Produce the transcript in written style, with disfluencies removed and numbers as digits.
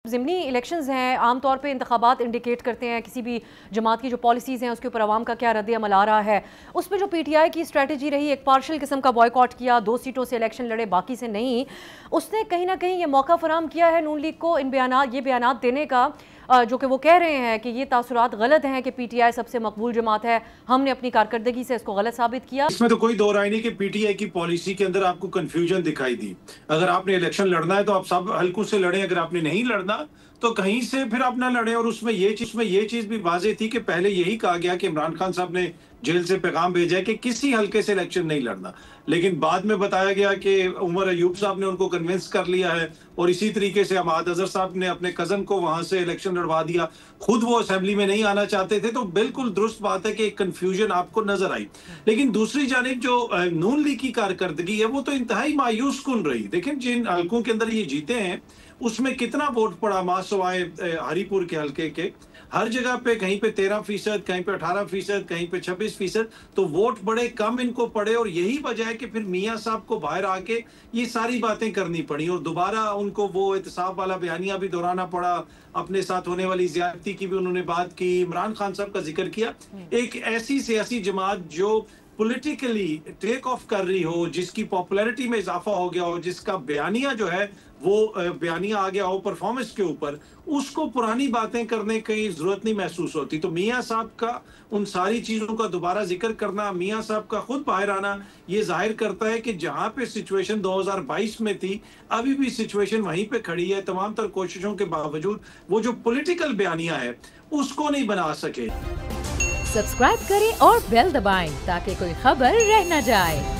ज़िमनी elections हैं, आमतौर पे इंतखाबात इंडिकेट करते हैं किसी भी जमात की जो पॉलिसीज़ हैं उसके ऊपर आवाम का क्या रद्द-ए-अमल आ रहा है। उसमें जो पीटीआई की स्ट्रेटजी रही, एक पार्शियल किस्म का बॉयकॉट किया, 2 सीटों से इलेक्शन लड़े, बाकी से नहीं, उसने कहीं ना कहीं ये मौका फराहम किया है नून लीग को इन ये बयानात देने का, जो कि वो कह रहे हैं कि ये तासुरात गलत हैं कि पीटीआई सबसे मकबूल जमात है, हमने अपनी कारकर्दगी से इसको गलत साबित किया। इसमें तो कोई दो राय नहीं कि पीटीआई की पॉलिसी के अंदर आपको कंफ्यूजन दिखाई दी। अगर आपने इलेक्शन लड़ना है तो आप सब हल्कों से लड़ें, अगर आपने नहीं लड़ना तो कहीं से फिर आप ना लड़ें। और उसमें ये चीज भी वाजे थी कि पहले यही कहा गया कि इमरान खान साहब ने जेल से पैगाम भेजा है कि किसी हल्के से इलेक्शन नहीं लड़ना, लेकिन बाद में बताया गया कि उमर अयूब साहब ने उनको कन्विंस कर लिया है और इसी तरीके से अमाद अजहर साहब ने अपने कजन को वहां से इलेक्शन लड़वा दिया। खुद वो असेंबली में नहीं आना चाहते थे, तो बिल्कुल दुरुस्त बात है कि एक कंफ्यूजन आपको नजर आई। लेकिन दूसरी जानिब जो नून लीग की कारकर्दगी है वो तो इंतहाई मायूस कुन रही। देखें, जिन हल्कों के अंदर ये जीते हैं उसमें कितना वोट पड़ा, मासवाए हरीपुर के हल्के के, हर जगह पे कहीं पे 13%, कहीं पे 18%, कहीं पे 26%, तो वोट बड़े कम इनको पड़े। और यही वजह है कि फिर मियां साहब को बाहर आके ये सारी बातें करनी पड़ी और दोबारा उनको वो एहतसाब वाला बयानिया भी दोहराना पड़ा। अपने साथ होने वाली ज्यादती की भी उन्होंने बात की, इमरान खान साहब का जिक्र किया। एक ऐसी सियासी जमात जो पॉलिटिकली टेक ऑफ कर रही हो, जिसकी पॉपुलैरिटी में इजाफा हो गया हो, जिसका बयानिया जो है वो बयानिया आ गया हो परफॉर्मेंस के ऊपर, उसको पुरानी बातें करने की जरूरत नहीं महसूस होती। तो मियां साहब का उन सारी चीजों का दोबारा जिक्र करना, मियां साहब का खुद बाहर आना, ये जाहिर करता है कि जहां पे सिचुएशन 2022 में थी, अभी भी सिचुएशन वहीं पे खड़ी है। तमाम तर कोशिशों के बावजूद वो जो पॉलिटिकल बयानिया है उसको नहीं बना सके। सब्सक्राइब करें और बेल दबाएं ताकि कोई खबर रह न जाए।